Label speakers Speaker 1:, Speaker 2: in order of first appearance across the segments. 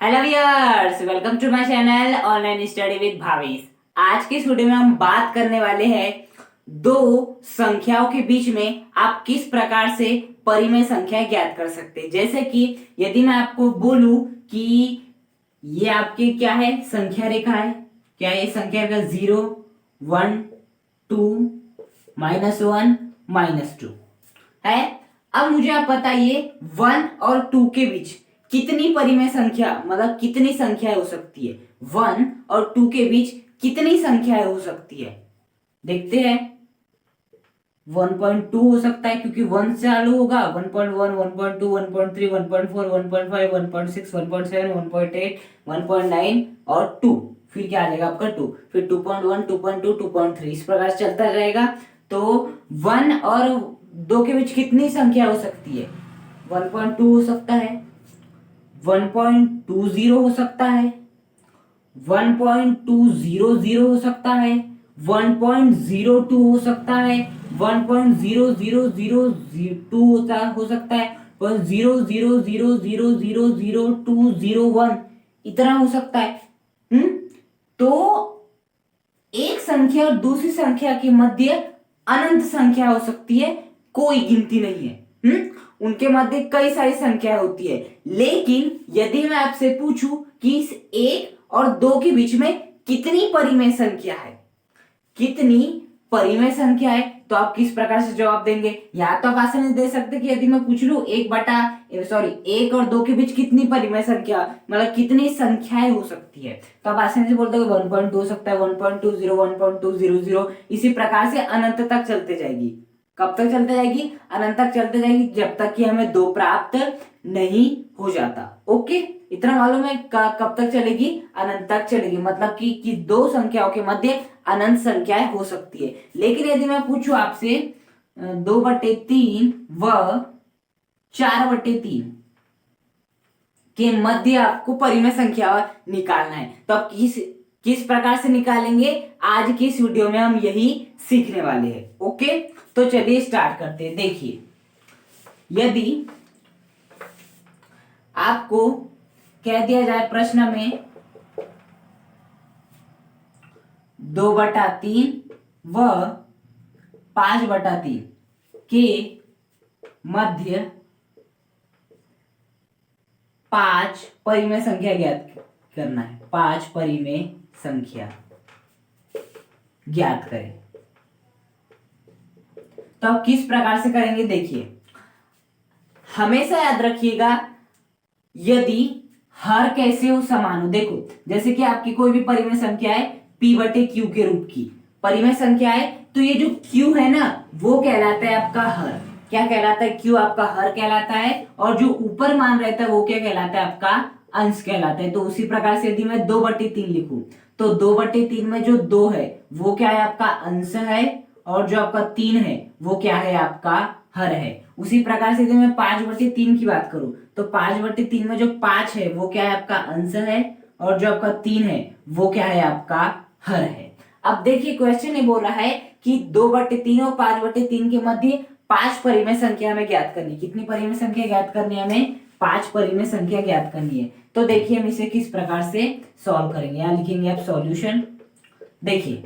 Speaker 1: Hello viewers, welcome to my channel online study with Bhavesh. आज के इस वीडियो में हम बात करने वाले हैं दो संख्याओं के बीच में आप किस प्रकार से परिमेय संख्या ज्ञात कर सकते हैं। जैसे कि यदि मैं आपको बोलूं कि ये आपके क्या है, संख्या रेखा है। क्या ये संख्या रेखा 0 1 2 -1 -2 है। अब मुझे आप बताइए 1 और 2 के बीच कितनी परिमेय संख्या, मतलब कितनी संख्याएं हो सकती है। 1 और 2 के बीच कितनी संख्याएं हो सकती है, देखते हैं। 1.2 हो सकता है क्योंकि 1 से चालू होगा। 1.1 1.2 1.3 1.4 1.5 1.6 1.7 1.8 1.9 और 2, फिर क्या आ जाएगा आपका 2, फिर 2.1 2.2 2.3, इस प्रकार से चलता रहेगा। तो 1 और 2 के बीच कितनी संख्या हो सकती है। 1.2 हो सकता है, 1.20 हो सकता है, 1.200 हो सकता है, 1.02 हो सकता है, 1.00002 हो सकता है, 0.000000201 इतना हो सकता है। तो एक संख्या और दूसरी संख्या के मध्य अनंत संख्या हो सकती है, कोई गिनती नहीं है। उनके मध्य कई सारी संख्या होती है। लेकिन यदि मैं आपसे पूछूं कि इस 1 और 2 के बीच में कितनी परिमेय संख्या है, कितनी परिमेय संख्या है, तो आप किस प्रकार से जवाब देंगे। या तो आप आसानी दे सकते कि यदि मैं पूछ लूं 1 और 2 के बीच कितनी परिमेय संख्या, मतलब कितनी संख्याएं हो सकती है, तो आप आसानी से बोलते हो 1.2 हो सकता है, 1.20 1.200, इसी प्रकार से अनंत तक चलते जाएगी। कब तक चलते जाएगी, अनंत तक चलते जाएगी, जब तक कि हमें 2 प्राप्त नहीं हो जाता। ओके, इतना मालूम है। कब तक चलेगी, अनंत तक चलेगी, मतलब कि दो संख्याओं के मध्य अनंत संख्याएं हो सकती है। लेकिन यदि मैं पूछूं आपसे 2/3 व 4/3 के मध्य आपको परिमेय संख्या निकालना है, तो आप किस प्रकार से निकालेंगे, आज की इस वीडियो में हम यही सीखने वाले हैं। ओके, तो चलिए स्टार्ट करते हैं। देखिए, यदि आपको कह दिया जाए प्रश्न में 2/3 व 5/3 के मध्य 5 परिमेय संख्या ज्ञात करना है। 5 परिमेय संख्या ज्ञात करें, तो आप किस प्रकार से करेंगे। देखिए, हमेशा याद रखिएगा, यदि हर कैसे हो समान हो। देखो, जैसे कि आपकी कोई भी परिमेय संख्या है P/Q के रूप की परिमेय संख्या है, तो ये जो Q है ना, वो कहलाता है आपका हर। क्या कहलाता है, Q आपका हर कहलाता है। और जो ऊपर मान रहता है वो क्या कहलाता है, आपका अंश कहलाता है। तो उसी प्रकार से यदि मैं 2/3 लिखूं, तो 2/3 में जो 2 है वो क्या है, आपका अंश है, और जो आपका 3 है वो क्या है, आपका हर है। उसी प्रकार से यदि मैं 5/3 की बात करूं, तो 5/3 में जो 5 है वो क्या है, आपका अंश है, और जो आपका 3 है वो क्या है, आपका हर है। अब देखिए, क्वेश्चन ये बोल रहा है कि 2/3 और 5/3 के मध्य 5 परिमेय संख्या हमें ज्ञात करनी। कितनी परिमेय संख्या ज्ञात करनी है हमें, 5 परिमेय संख्या ज्ञात करनी है। तो देखिए, हम इसे किस प्रकार से सॉल्व करेंगे। यहां लिखेंगे आप सॉल्यूशन। देखिए,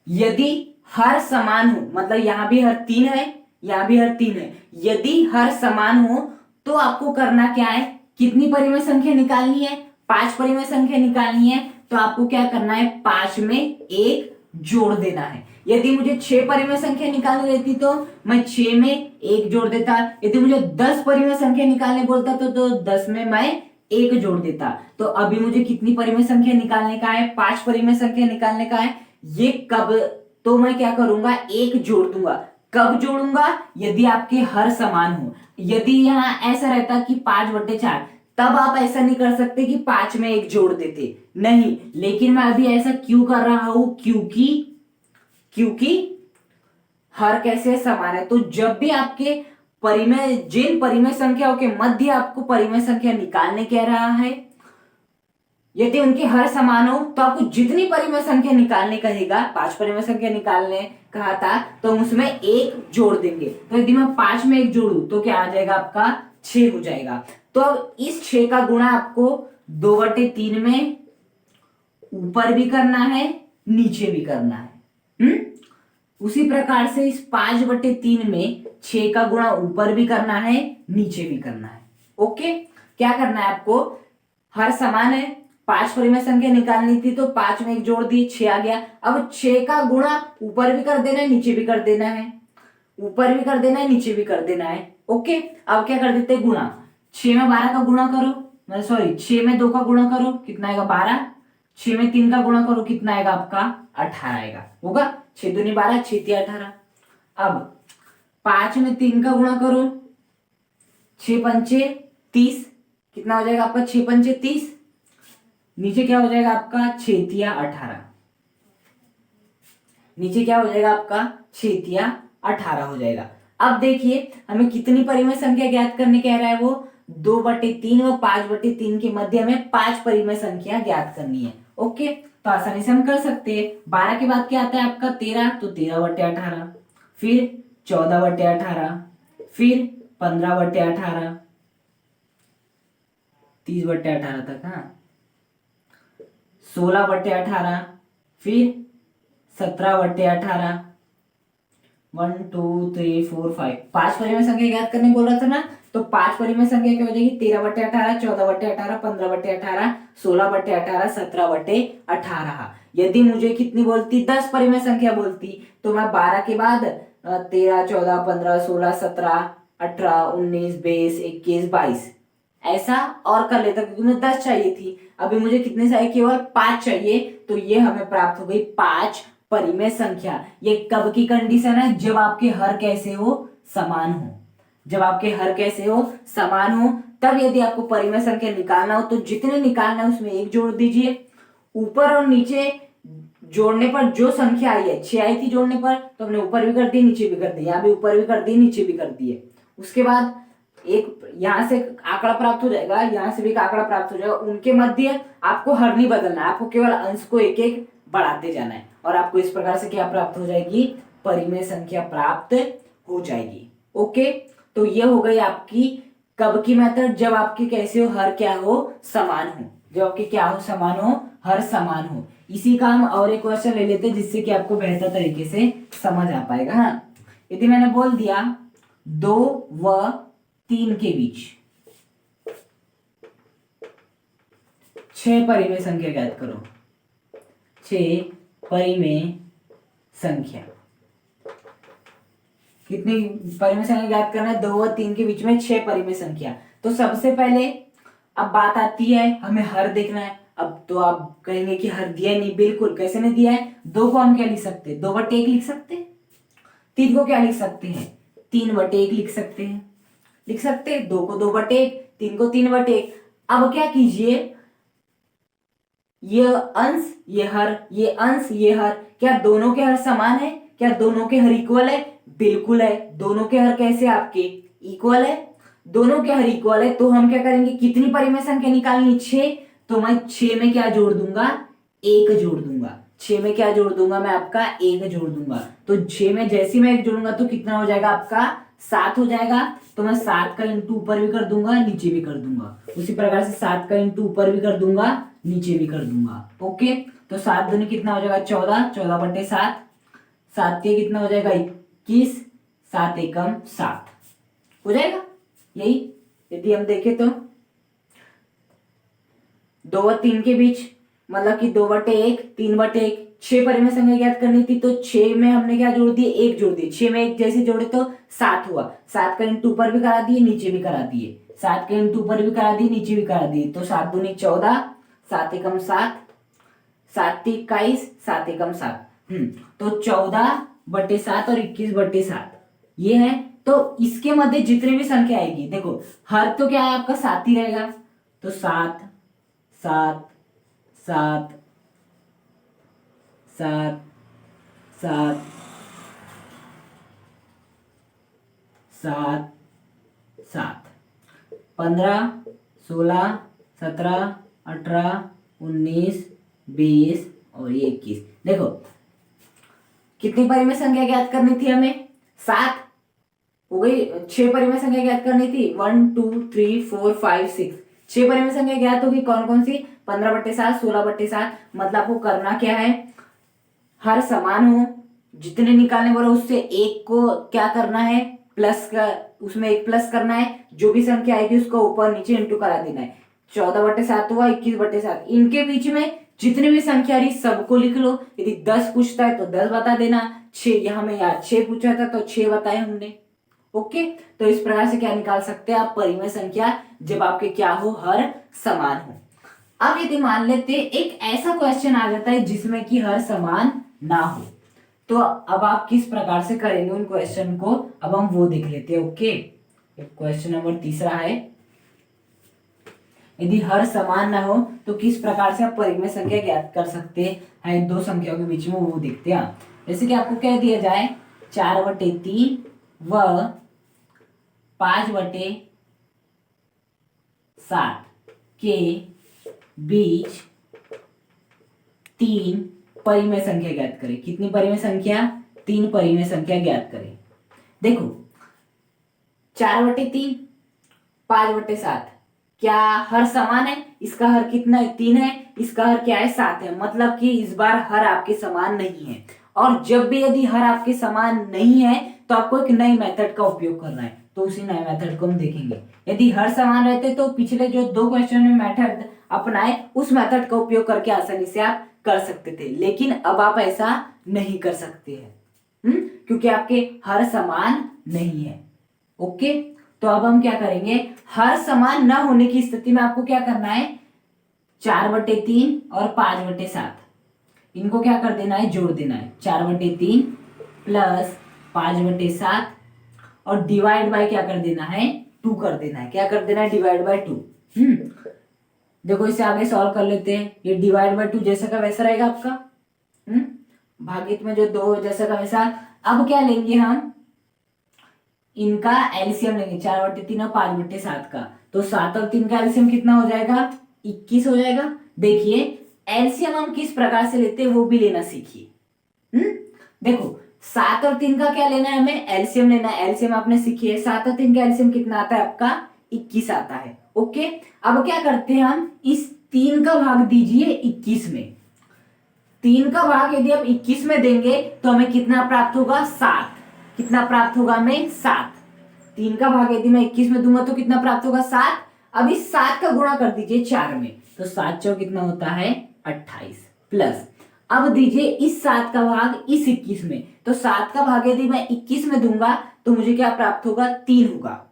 Speaker 1: यदि हर समान हो, मतलब यहां भी हर 3 है, यहां भी हर 3 है, यदि हर समान हो तो आपको करना क्या है, कितनी परिमेय संख्या निकालनी है, 5 परिमेय संख्या निकालनी है। तो आपको क्या करना है, 5 में 1 जोड़ देना है। यदि मुझे 6 परिमेय संख्या निकालनी रहती तो मैं 6 में 1 जोड़ देता। यदि मुझे 10 परिमेय संख्या निकालने बोलता तो 10 में मैं 1 जोड़ देता। तो अभी मुझे कितनी परिमेय संख्या निकालने का है, 5 परिमेय संख्या निकालने का है। ये कब, तो मैं क्या करूंगा, 1 जोड़ दूंगा। कब जोड़ूंगा, यदि आपके हर समान हो। यदि यहाँ ऐसा रहता कि 5/4, तब आप ऐसा नहीं कर सकते कि 5 में 1 जोड़ देते, नहीं। लेकिन मैं अभी ऐसा क्यों कर रहा हूं, क्योंकि हर कैसे समान है। तो जब भी आपके जिन परिमेय संख्याओं के मध्य आपको परिमेय संख्या निकालने कह रहा है, यदि उनके हर समान हो, तो आपको जितनी परिमेय संख्या निकालने कहेगा, 5 परिमेय संख्या निकालने कहा था, तो उसमें 1 जोड़ देंगे। तो यदि मैं 5 में 1 जोड़ू तो क्या आ जाएगा, आपका 6 हो जाएगा। तो अब इस 6 का गुणा आपको 2/3 में ऊपर भी करना है, नीचे भी करना है। उसी प्रकार से इस 5/3 में 6 का गुणा ऊपर भी करना है, नीचे भी करना है। ओके, क्या करना है आपको, हर समान है, 5 परिमेय संख्या निकालनी थी तो 5 में 1 जोड़ दी, 6 आ गया। अब 6 का गुणा ऊपर भी कर देना है, नीचे भी कर देना है, ऊपर भी कर देना है, नीचे भी कर देना है। ओके, अब क्या कर देते हैं, गुणा। 6 में 12 का गुणा करो, सॉरी 6 में 2 का गुणा करो, कितना आएगा 12। 6 में 3 का गुणा करो, कितना आएगा आपका 18 आएगा, होगा। 6 दूनी 12, 6 तिया 18। अब 5 में 3 का गुणा करो, 6 पंचे 30, कितना हो जाएगा आपका 6 पंचे 30। नीचे क्या हो जाएगा आपका 6 तिया 18, नीचे क्या हो जाएगा आपका 6 तिया 18 हो जाएगा। अब देखिए हमें कितनी परिमेय संख्या ज्ञात करने कह रहा है, वो 2/3 और 5/3 के मध्य हमें 5 परिमेय संख्या ज्ञात करनी है। ओके, तो आसानी से हम कर सकते हैं। 12 के बाद क्या आता है आपका 13, तो 13/18, फिर 14/18, फिर 15/18, 30/18 तक, हाँ 16/18, फिर 17/18, 1 2 3 4 5, 5 परिमेय संख्या ज्ञात करने बोल रहा था ना, तो 5 परिमेय संख्या क्या हो जाएगी, 13/18, 14/18, 15/18, 16/18, 17/18। यदि मुझे कितनी बोलती, 10 परिमेय संख्या बोलती, तो मैं 12 के बाद 13, 14, 15, 16, 17, 18, 19, 20, 21, 22 ऐसा और कर लेता, क्योंकि मुझे 10 चाहिए थी। अभी मुझे कितने चाहिए, केवल 5 चाहिए। तो ये हमें प्राप्त हो गई 5 परिमेय संख्या। ये कब की कंडीशन है, जब आपके हर कैसे हो, समान हो। जब आपके हर कैसे हो, समान हो, तब यदि आपको परिमेय संख्या निकालना हो तो जितने निकालना है उसमें 1 जोड़ दीजिए। ऊपर और नीचे जोड़ने पर जो संख्या आई है, 6 आई थी जोड़ने पर, तो हमने ऊपर भी कर दी, नीचे भी कर दी, यहाँ भी ऊपर भी कर दी, नीचे भी कर दिए। उसके बाद एक यहां से आंकड़ा प्राप्त हो जाएगा, यहां से भी एक आंकड़ा प्राप्त हो जाएगा, उनके मध्य आपको हर नहीं बदलना है, आपको केवल अंश को एक एक बढ़ाते जाना है, और आपको इस प्रकार से क्या प्राप्त हो जाएगी, परिमेय संख्या प्राप्त हो जाएगी। ओके, तो ये हो गई आपकी कब की मेथड, जब आपके कैसे हो, हर क्या हो, समान हो। जब आपके क्या हो, समान हो, हर समान हो। इसी का हम और एक क्वेश्चन ले लेते हैं, जिससे कि आपको बेहतर तरीके से समझ आ पाएगा। हाँ, यदि मैंने बोल दिया 2 व 3 के बीच 6 परिमेय संख्या ज्ञात करो। 6 परिमेय संख्या, कितनी परिमेय संख्या ज्ञात करना है, 2 व 3 के बीच में 6 परिमेय संख्या। तो सबसे पहले अब बात आती है, हमें हर देखना है। अब तो आप कहेंगे कि हर दिया नहीं, बिल्कुल, कैसे नहीं दिया है। 2 को हम क्या लिख सकते हैं, 2/1 लिख सकते हैं। 3 को क्या लिख सकते हैं, 3/1 लिख सकते हैं, लिख सकते हैं। 2 को 2/1, 3 को 3/1। अब क्या कीजिए, ये अंश ये हर, ये अंश ये हर, क्या दोनों के हर समान है, क्या दोनों के हर इक्वल है, बिल्कुल है। दोनों के हर कैसे आपके इक्वल है, दोनों के हर इक्वल है। तो हम क्या करेंगे, कितनी परिमेय संख्या निकालनी, 6, तो मैं 6 में क्या जोड़ दूंगा, 1 जोड़ दूंगा। 6 में क्या जोड़ दूंगा मैं, आपका 1 जोड़ दूंगा। तो 6 में जैसे मैं 1 जोड़ूंगा तो कितना हो जाएगा आपका 7 हो जाएगा। तो मैं 7 का इंटू ऊपर भी कर दूंगा, नीचे भी कर दूंगा। उसी प्रकार से 7 का इंटू ऊपर भी कर दूंगा, नीचे भी कर दूंगा। ओके, तो 7 दूनी कितना हो जाएगा 14, 14/7, 7 के कितना हो जाएगा 21, 7 एकम 7 हो जाएगा। यही यदि हम देखें तो 2 व 3 के बीच, मतलब कि 2/1, 3/1, 6 परिमेय संख्या ज्ञात करनी थी, तो 6 में हमने क्या जोड़ दिए, 1 जोड़ दिए। 6 में 1 जैसे जोड़े तो 7 हुआ। 7 का इंटू ऊपर भी करा दिए, नीचे भी करा दिए। 7 के इंटू ऊपर भी करा दिए, नीचे भी करा दिए। तो 7 दूनी 14, 7 एकम 7, 7 21, 7 एकम 7। तो 14/7 और 21/7 ये है। तो इसके मध्य जितने भी संख्या आएगी, देखो हर तो क्या है आपका 7 ही रहेगा। तो 7 7 7 7 7 7 7, 15 16 17 18 19 20 और 21। देखो कितनी परिमेय संख्या ज्ञात करनी थी हमें, 7। हो गई। 6 परिमेय संख्या ज्ञात करनी थी, 1 2 3 4 5 6, 6 परिमेय संख्या ज्ञात होगी। कौन कौन सी? 15/7, 16/7। मतलब आपको करना क्या है, हर समान हो, जितने निकालने वाला उससे एक को क्या करना है, प्लस का, उसमें एक प्लस करना है, जो भी संख्या आएगी उसको ऊपर नीचे इंटू करा देना है। 14/7 हुआ, 21/7, इनके बीच में जितनी भी संख्या रही सबको लिख लो। यदि 10 पूछता है तो 10 बता देना, 6 यहाँ में यार 6 पूछा था तो 6 बताए हमने। ओके, तो इस प्रकार से क्या निकाल सकते हैं आप, परिमेय संख्या, जब आपके क्या हो, हर समान हो। अब यदि मान लेते एक ऐसा क्वेश्चन आ जाता है जिसमें कि हर समान ना हो, तो अब आप किस प्रकार से करेंगे उन क्वेश्चन को, अब हम वो देख लेते हैं। ओके, क्वेश्चन नंबर तीसरा है, यदि हर समान ना हो तो किस प्रकार से आप परिमेय संख्या ज्ञात कर सकते हैं दो संख्याओं के बीच में, वो देखते हैं। जैसे कि आपको कह दिया जाए 4/3 व 5/7 के बीच 3 परिमेय संख्या ज्ञात करें। कितनी परिमेय संख्या? 3 परिमेय संख्या ज्ञात करें। देखो 4/3, 5/7, क्या हर समान है? इसका हर कितना है? 3 है। इसका हर क्या है? 7 है। मतलब कि इस बार हर आपके समान नहीं है। और जब भी यदि हर आपके समान नहीं है तो आपको एक नई मेथड का उपयोग करना है, तो उसी नए मेथड को हम देखेंगे। यदि हर समान रहते तो पिछले जो 2 क्वेश्चन में मेथड अपनाए उस मेथड का उपयोग करके आसानी से आप कर सकते थे, लेकिन अब आप ऐसा नहीं कर सकते हैं, क्योंकि आपके हर समान नहीं है। ओके, तो अब हम क्या करेंगे, हर समान न होने की स्थिति में आपको क्या करना है, 4/3 और 5/7 इनको क्या कर देना है, जोड़ देना है। 4/3 प्लस 5/7 और डिवाइड बाय क्या कर देना है, 2 कर देना है। क्या कर देना है, डिवाइड बाय 2। देखो इसे आगे सॉल्व कर लेते हैं। ये डिवाइड बाय 2 जैसा का वैसा रहेगा आपका, भागित में जो 2 जैसा का वैसा। अब क्या लेंगे हम, इनका एलसीएम लेंगे, 4/3 और 5/7 का। तो 7 और 3 का एलसीएम कितना हो जाएगा, 21 हो जाएगा। देखिए एलसीएम हम किस प्रकार से लेते हैं वो भी लेना सीखिए। देखो 7 और 3 का क्या लेना है, हमें एलसीएम लेना है। एलसीएम आपने सीखी है, 7 और 3 का एलसीएम कितना आता है आपका, 21 आता है। ओके, अब क्या करते हैं हम, इस 3 का भाग दीजिए 21 में। 3 का भाग यदि आप 21 में देंगे तो हमें कितना प्राप्त होगा, 7। कितना प्राप्त होगा हमें, 7। 3 का भाग यदि मैं 21 में दूंगा तो कितना प्राप्त होगा, 7। अब इस 7 का गुणा कर दीजिए 4 में, तो 7 चौक कितना होता है, 28। प्लस अब दीजिए इस 7 का भाग इस 21 में, तो 7 का भाग यदि मैं 21 में दूंगा तो मुझे क्या प्राप्त होगा, 3 होगा।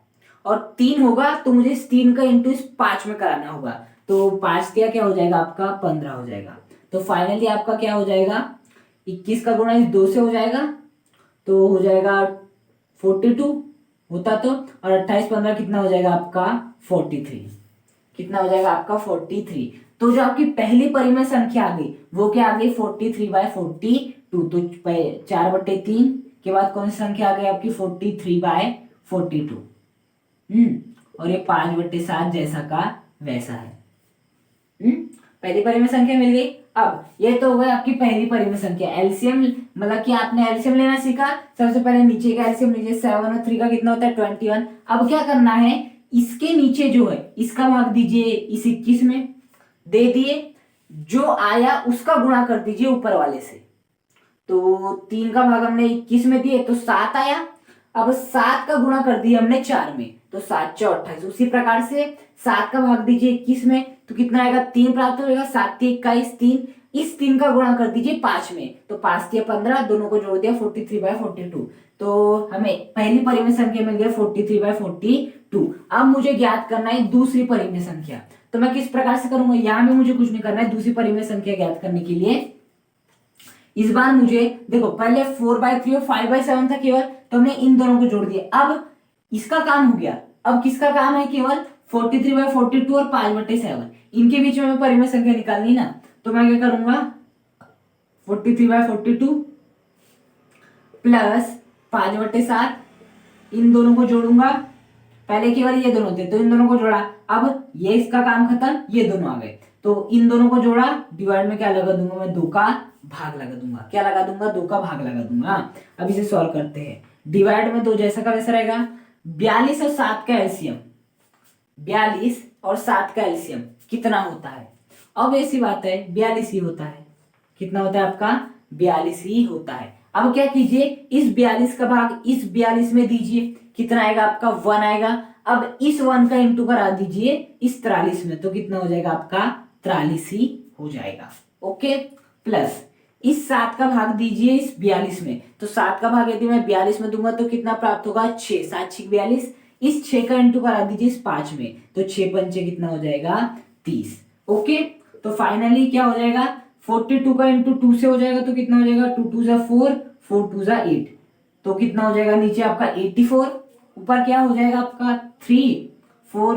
Speaker 1: और 3 होगा तो मुझे इस 3 का इंटू इस 5 में कराना होगा, तो 5 क्या हो जाएगा आपका, 15 हो जाएगा। तो फाइनली आपका क्या हो जाएगा, 21 का गुणा इस 2 से हो जाएगा, तो हो जाएगा 42 होता तो, और 28 15 कितना हो जाएगा आपका, 43। कितना हो जाएगा आपका, 43। तो जो आपकी पहली परिमेय संख्या आ गई वो क्या आ गई, 43/42। तो 4/3 के बाद कौन सी संख्या आ गई आपकी, 43/42। और ये 5/7 जैसा का वैसा है। पहली परिमेय संख्या मिल गई। अब ये तो हो गई आपकी पहली परिमेय संख्या। एलसीएम मतलब कि आपने एलसीएम लेना सीखा। सबसे पहले नीचे का एलसीएम लीजिए, 7 और 3 का कितना होता है, 21। अब क्या करना है, इसके नीचे जो है इसका भाग दीजिए इस 21 में, दे दिए, जो आया उसका गुणा कर दीजिए ऊपर वाले से। तो 3 का भाग हमने 21 में दिए तो 7 आया। अब 7 का गुणा कर दिया हमने 4 में, तो 7 × 28। उसी प्रकार से 7 का भाग दीजिए 21 में, तो कितना आएगा, 3 प्राप्त हो जाएगा। 7 × 21 3, इस 3 का गुणा कर दीजिए 5 में, तो 5 × 15, दोनों को जोड़ दिया 43/42। तो हमें पहली परिमेय संख्या मिल गया 43/42। अब मुझे ज्ञात करना है दूसरी परिमेय संख्या, तो मैं किस प्रकार से करूंगा, यहां भी मुझे कुछ नहीं करना है। दूसरी परिमेय संख्या ज्ञात करने के लिए इस बार मुझे देखो, पहले 4/3 और 5/7 था केवल, तो हमने इन दोनों को जोड़ दिया। अब इसका काम हो गया, अब किसका काम है, केवल 43/42 और 5/7, इनके बीच में हमें परिमेय संख्या निकालनी ना। तो मैं क्या करूंगा, 43/42 प्लस 5/7, इन दोनों को जोड़ूंगा। पहले केवल ये दोनों थे तो इन दोनों को जोड़ा, अब ये इसका काम खत्म, ये दोनों आ गए, तो इन दोनों को जोड़ा, डिवाइड में क्या लगा दूंगा मैं, 2 का भाग लगा दूंगा। क्या लगा दूंगा, 2 का भाग लगा दूंगा। अब इसे सॉल्व करते हैं। डिवाइड में 2 जैसा का वैसा रहेगा। 42 और 7 का एलसीएम, 42 और 7 का एलसीएम कितना होता है? अब ऐसी बात है 42 ही होता है। कितना होता है आपका? 42 ही होता है। अब क्या कीजिए, इस 42 का भाग इस 42 में दीजिए, कितना आएगा आपका? 1 आएगा। अब इस 1 का इंटू करा दीजिए इस 43 में, तो कितना हो जाएगा आपका? 43 ही हो जाएगा। ओके, प्लस इस 7 का भाग दीजिए इस 42 में, तो 7 का भाग यदि मैं 42 में दूंगा तो कितना प्राप्त होगा? 6, 7 6 42। इस 6 का इंटू करा दीजिए इस 5 में, तो 6 पंचे कितना हो जाएगा? 30। ओके, तो फाइनली क्या हो जाएगा? 42 का इंटू 2 से हो जाएगा, तो कितना हो जाएगा? 2 2 जा 4, 4 2 जा 8, तो कितना हो जाएगा नीचे आपका? 84। ऊपर क्या हो जाएगा आपका? 3 4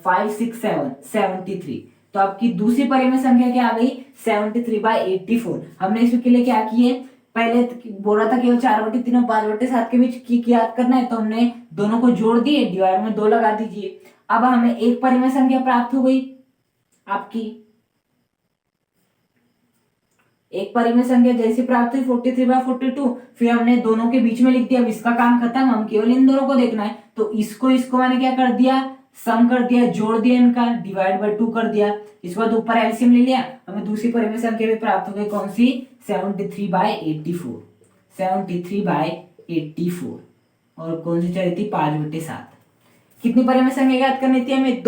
Speaker 1: 5 6 7 73। तो आपकी दूसरी परिमेय संख्या क्या आ गई? 73/84। हमने इसके लिए क्या किए? पहले बोला था केवल 4/3 और 5/7 के बीच की याद करना है, तो हमने दोनों को जोड़ दिए, डिवाइड में 2 लगा दीजिए। अब हमें एक परिमेय संख्या प्राप्त हो गई आपकी। एक परिमेय संख्या जैसे प्राप्त हुई 43/42, फिर हमने दोनों के बीच में लिख दिया। अब इसका काम खत्म, हम केवल इन दोनों को देखना है। तो इसको मैंने क्या कर दिया? सम कर दिया, जोड़ दिया, इनका डिवाइड बाय 2 कर दिया। इसके बाद ऊपर एलसीएम ले लिया, हमें दूसरी परिमेय संख्या भी प्राप्त हो गई। कौन सी? 73/84, 73/84। और कौन सी चाहिए थी? 5/7। कितनी परिमेय संख्या ज्ञात करनी थी हमें?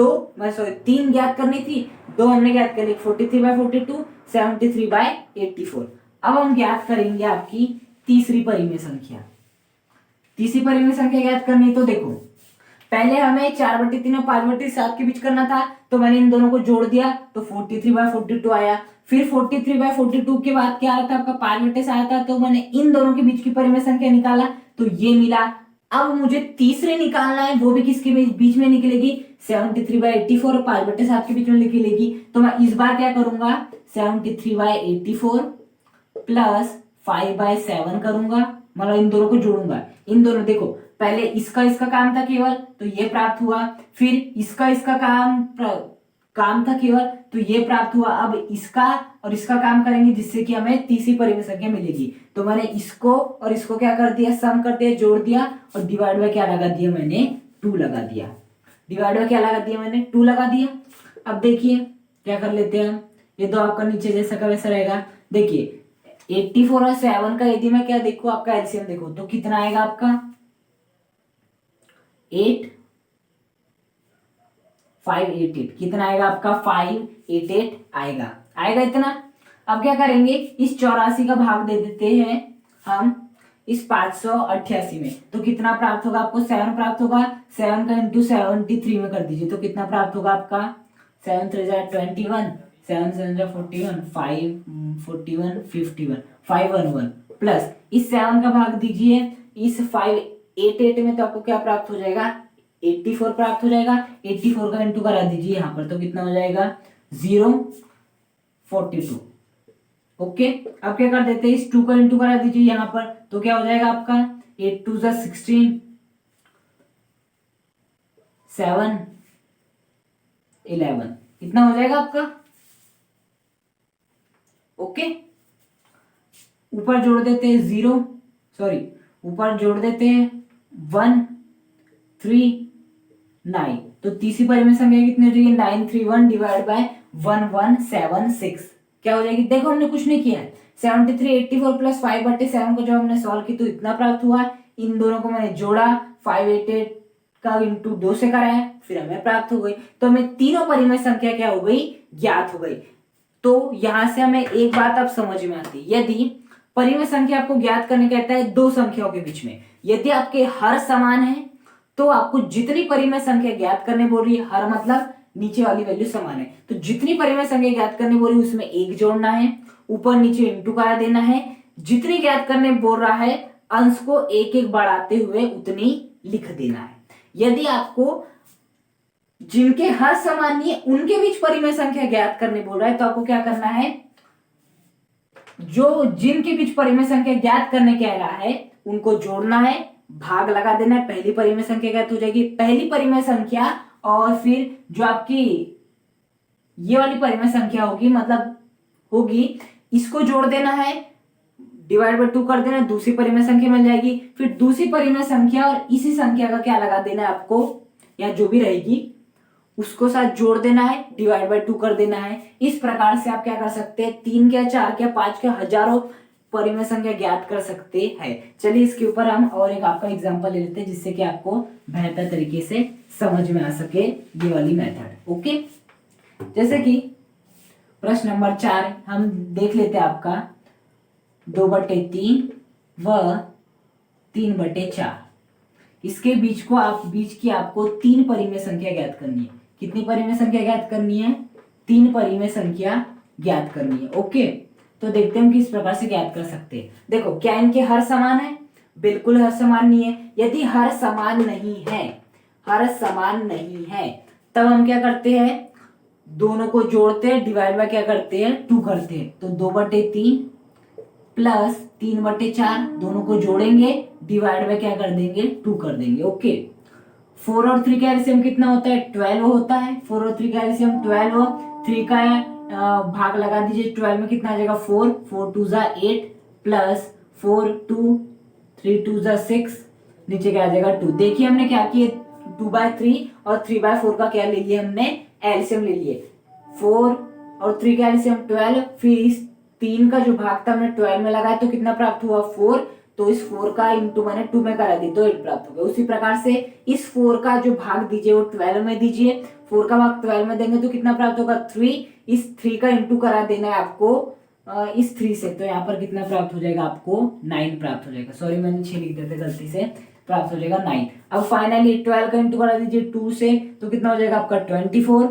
Speaker 1: 3 ज्ञात करनी थी, 2 हमने ज्ञात कर ली। 43/42, 73/84। अब हम ज्ञात करेंगे आपकी तीसरी परिमेय संख्या। तीसरी परिमेय संख्या ज्ञात करनी, तो देखो पहले हमें 4/3 और 5/7 के बीच करना था, तो मैंने इन दोनों को जोड़ दिया, तो 43/42 आया। फिर 43/42 के बाद क्या आया था आपका? 5/7 आया था, तो मैंने इन दोनों के बीच की परिमेय संख्या निकाला, तो ये मिला। अब मुझे तीसरे निकालना है, वो भी किसके बीच में निकलेगी? 73/84 और 5/7 के बीच में निकलेगी। तो मैं इस बार क्या करूंगा? 73/84 प्लस 5/7 करूंगा, मतलब इन दोनों को जोड़ूंगा। इन दोनों देखो, पहले इसका काम था केवल, तो ये प्राप्त हुआ। फिर इसका काम था केवल, तो ये प्राप्त हुआ। अब इसका और इसका काम करेंगे, जिससे कि हमें तीसरी परिमेय संख्या मिलेगी। तो मैंने इसको और इसको क्या कर दिया? सम कर दिया, जोड़ दिया, और डिवाइड बाय क्या लगा दिया मैंने? 2 लगा दिया। डिवाइड बाय क्या लगा दिया मैंने? 2 लगा दिया। अब देखिए क्या कर लेते हैं हम, ये तो आपका नीचे जैसा का वैसा रहेगा। देखिए 84 और 7 का यदि मैं क्या देखो, आपका एलसीएम देखो, तो कितना आएगा आपका? 8 588। कितना आएगा आपका? 588 आएगा इतना। अब क्या करेंगे? इस 84 का भाग दे देते हैं हम इस 588 में, तो कितना प्राप्त होगा आपको? 7 प्राप्त होगा। 7 का इंटू 73 में कर दीजिए, तो कितना प्राप्त होगा आपका? 7 3 21, 7 7 41, 5 41 51, 511 प्लस इस 7 का भाग दीजिए इस 588 में, तो आपको क्या प्राप्त हो जाएगा? 84 प्राप्त हो जाएगा। 84 का इंटू करा दीजिए यहाँ पर, तो कितना हो जाएगा? 042। ओके, अब क्या कर देते हैं? इस 2 का इंटू करा दीजिए यहाँ पर, तो क्या हो जाएगा आपका? 8 2 16, 7 11, इतना हो जाएगा आपका। ओके, ऊपर जोड़ देते हैं 0, सॉरी ऊपर जोड़ देते हैं 1 3 9, तो तीसरी परिमेय संख्या कितनी हो जाएगी? 931 डिवाइड बाय 1176 क्या हो जाएगी? देखो हमने कुछ नहीं किया है। 73/84 प्लस 5/7 को जब हमने सॉल्व की, तो इतना प्राप्त हुआ। इन दोनों को मैंने जोड़ा, 588 का इंटू 2 से कराया, फिर हमें प्राप्त हो गई। तो हमें तीनों परिमेय संख्या क्या हो गई? ज्ञात हो गई। तो यहां से हमें एक बात अब समझ में आती है, यदि परिमेय संख्या आपको ज्ञात करने कहता है दो संख्याओं के बीच में, यदि आपके हर समान है, तो आपको जितनी परिमेय संख्या ज्ञात करने बोल रही है, हर मतलब नीचे वाली वैल्यू समान है, तो जितनी परिमेय संख्या ज्ञात करने बोल रही है उसमें एक जोड़ना है, ऊपर नीचे इंटू करा देना है। जितनी ज्ञात करने बोल रहा है अंश को एक एक बढ़ाते हुए उतनी लिख देना है। यदि आपको जिनके हर समान नहीं है उनके बीच परिमेय संख्या ज्ञात करने बोल रहा है, तो आपको क्या करना है? जो जिनके बीच परिमेय संख्या ज्ञात करने कह रहा है उनको जोड़ना है, भाग लगा देना है, पहली परिमेय संख्या ज्ञात हो जाएगी। पहली परिमेय संख्या और फिर जो आपकी ये वाली परिमेय संख्या होगी, मतलब होगी, इसको जोड़ देना है, डिवाइड बाय 2 कर देना, दूसरी परिमेय संख्या मिल जाएगी। फिर दूसरी परिमेय संख्या और इसी संख्या का क्या लगा देना है आपको, या जो भी रहेगी उसको साथ जोड़ देना है, डिवाइड बाय 2 कर देना है। इस प्रकार से आप क्या कर सकते हैं, 3 के 4 के 5 के हजारों परिमेय संख्या ज्ञात कर सकते हैं। चलिए इसके ऊपर हम और एक आपका एग्जांपल ले लेते हैं, जिससे कि आपको बेहतर तरीके से समझ में आ सके ये वाली मेथड। ओके, जैसे कि प्रश्न नंबर 4 हम देख लेते हैं आपका 2/3 व 3/4। इसके बीच की आपको 3 परिमेय संख्या ज्ञात करनी है। कितनी परिमेय संख्या ज्ञात करनी है, 3 परिमेय संख्या ज्ञात करनी है। ओके, तो देखते हैं हम किस प्रकार से ज्ञात कर सकते हैं। देखो, क्या इनके हर समान है? बिल्कुल हर समान नहीं है। यदि हर समान नहीं है तब हम क्या करते हैं, दोनों को जोड़ते हैं, डिवाइड बाय क्या करते हैं, 2 करते हैं। तो 2/3 प्लस 3/4 दोनों को जोड़ेंगे, डिवाइड बाय क्या कर देंगे, 2 कर देंगे। ओके, 4 और 3 का एलसीएम कितना होता है, 12 होता है। 4 और 3 का एलसीएम 12, 3 का भाग लगा दीजिए 12 में, कितना आ जाएगा 4, 4 2 जा 8 प्लस 4 2 3 2 जा 6, नीचे क्या आ जाएगा 2। देखिए हमने क्या किए, 2/3 और 3/4 का क्या ले लिया हमने, एलसीएम ले लिए। 4 और 3 का एलसीएम 12, फिर इस 3 का जो भाग था हमने 12 में लगाया तो कितना प्राप्त हुआ 4, तो इस 4 का इंटू मैंने 2 में करा दी तो 8 प्राप्त हो गया। उसी प्रकार से इस 4 का जो भाग दीजिए वो 12 में दीजिए, 4 का भाग 12 में देंगे तो कितना प्राप्त होगा 3, इस 3 का इंटू करा देना है आपको इस 3 से, तो यहाँ पर कितना प्राप्त हो जाएगा आपको 9 प्राप्त हो जाएगा। सॉरी मैंने 6 लिख दिया था गलती से, प्राप्त हो जाएगा 9। अब फाइनली 12 का इंटू करा दीजिए 2 से, तो कितना हो जाएगा आपका 24,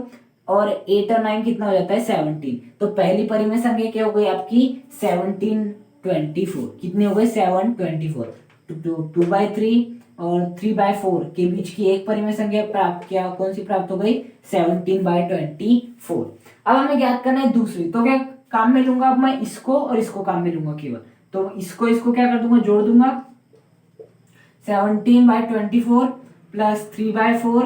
Speaker 1: और 8 और 9 कितना हो जाता है 17। तो पहली परिमेय संख्या क्या हो गई आपकी 17 24, कितने हो गए 7 24। 2/3 और 3/4 के बीच की एक परिमेय संख्या प्राप्त, क्या कौन सी प्राप्त हो गई 17/24। अब हमें ज्ञात करना है दूसरी, तो क्या काम में लूंगा अब मैं इसको और इसको काम में लूंगा केवल, तो इसको क्या कर दूंगा, जोड़ दूंगा 17/24 प्लस 3/4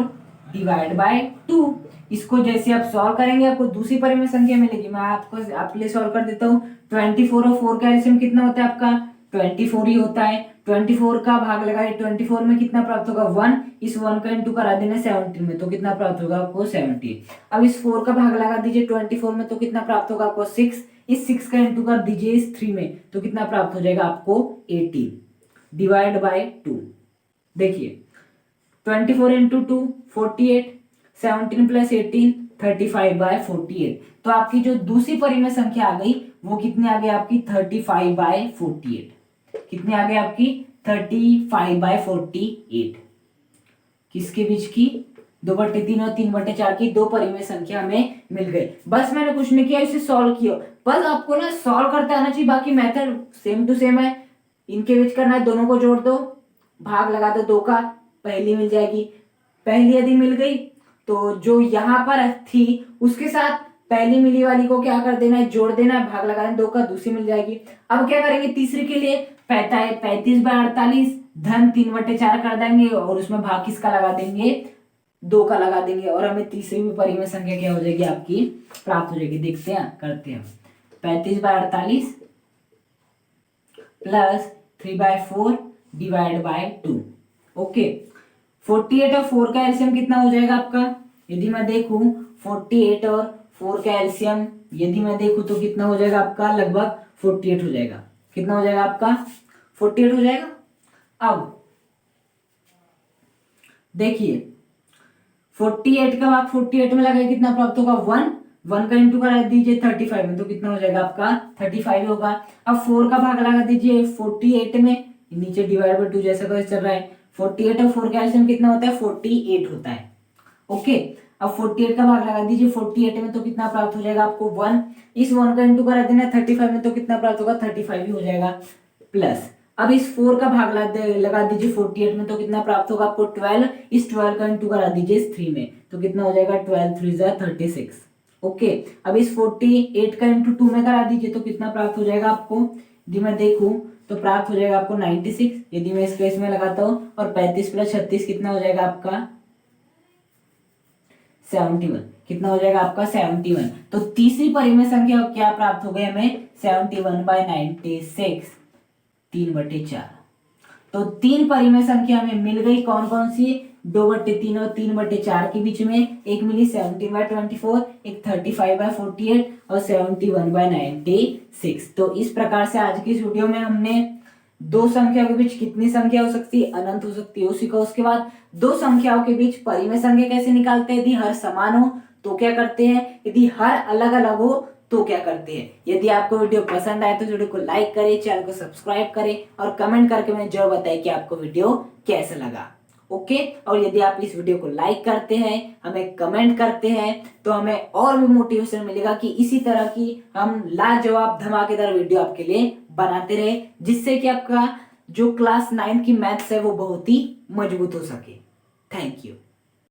Speaker 1: डिवाइड बाय 2। इसको जैसे आप सॉल्व करेंगे आपको दूसरी परिमेय संख्या मिलेगी। मैं आपके लिए सॉल्व कर देता हूँ। 24 और 4 का एलसीएम कितना होता है आपका 24 ही होता है। 24 का भाग लगाए 24 में कितना प्राप्त होगा 1, इस 1 का इंटू करा देना 17 में, तो कितना प्राप्त होगा आपको 17। अब इस 4 का भाग लगा दीजिए 24 में, तो कितना प्राप्त होगा आपको 6, इस 6 का इंटू कर दीजिए इस 3 में, तो कितना प्राप्त हो जाएगा आपको 18 डिवाइड बाय 2। देखिए 24 इंटू 2 48, 17 प्लस 18 35/48। तो आपकी जो दूसरी परिमेय संख्या आ गई वो कितनी आ गई आपकी 35/48। कितनी आ गई आपकी 35/48। किसके बीच की 2/3 और 3/4 की दो परिमेय संख्या हमें मिल गई। बस मैंने कुछ नहीं किया, इसे सॉल्व किया। बस आपको ना सॉल्व करते आना चाहिए, बाकी मेथड सेम टू सेम है। इनके बीच करना है, दोनों को जोड़ दो, भाग लगा दो 2 का, पहली मिल जाएगी। पहली यदि मिल गई तो जो यहाँ पर थी उसके साथ पहली मिली वाली को क्या कर देना है, जोड़ देना है, भाग लगा देना 2 का, दूसरी मिल जाएगी। अब क्या करेंगे तीसरी के लिए 35/48 धन 3/4 कर देंगे और उसमें भाग किसका लगा देंगे 2 का लगा देंगे, और हमें तीसरी भी परिमेय संख्या क्या हो जाएगी आपकी प्राप्त हो जाएगी। देखते हैं, करते हैं 35/48 प्लस 3/4 डिवाइड बाय 2। ओके, 48 और 4 का एलसीएम कितना हो जाएगा आपका, यदि मैं देखूं 48 और 4 का एलसीएम यदि मैं देखूं तो कितना हो जाएगा आपका लगभग 48 हो जाएगा। कितना हो जाएगा आपका 48 हो जाएगा। अब देखिए 48 का भाग 48 में लगाए कितना प्राप्त होगा 1 का इंटू करा दीजिए 35 में, तो कितना हो जाएगा आपका 35 होगा। अब 4 का भाग लगा दीजिए 48 में, नीचे डिवाइड बाय 2 जैसा तो चल रहा है। 48 और 4 का एलसीएम कितना होता है 48 होता है। ओके, अब 48 का भाग लगा दीजिए 48 में, तो कितना प्राप्त हो जाएगा आपको 1, इस 1 का इंटू करा देना 35 में, तो कितना प्राप्त होगा 35 ही हो जाएगा। प्लस अब इस 4 का भाग लगा दीजिए 48 में, तो कितना प्राप्त होगा आपको 12, इस 12 का इंटू करा दीजिए इस 3 में, तो कितना हो जाएगा 12 3 जा 36। ओके, अब इस 48 का इंटू 2 में करा दीजिए, तो कितना प्राप्त हो जाएगा आपको, यदि मैं देखूं तो प्राप्त हो जाएगा आपको 96, यदि मैं इस केस में लगाता हूं, और 35 प्लस 36 कितना हो जाएगा आपका 71। कितना हो जाएगा आपका 71। तो तीसरी परिमेय संख्या क्या प्राप्त हो गई हमें 71/96 3/4। तो 3 परिमेय संख्या हमें मिल गई, कौन कौन सी? 2/3 और 3/4 के बीच में। एक मिली 17/24, एक 35/48 और 71/96। तो इस प्रकार से आज की इस वीडियो में हमने दो संख्याओं के बीच कितनी संख्या हो सकती है, अनंत हो सकती है, उसी का। उसके बाद दो संख्याओं के बीच परिमेय संख्या कैसे निकालते हैं, यदि हर समान हो तो क्या करते हैं, यदि हर अलग अलग हो तो क्या करते हैं। यदि आपको वीडियो पसंद आए तो वीडियो को लाइक करें, चैनल को सब्सक्राइब करें और कमेंट करके मुझे जरूर बताएं कि आपको वीडियो कैसा लगा। ओके, और यदि आप इस वीडियो को लाइक करते हैं, हमें कमेंट करते हैं, तो हमें और भी मोटिवेशन मिलेगा कि इसी तरह की हम लाजवाब धमाकेदार वीडियो आपके लिए बनाते रहे, जिससे कि आपका जो क्लास 9 की मैथ्स है वो बहुत ही मजबूत हो सके। Thank you.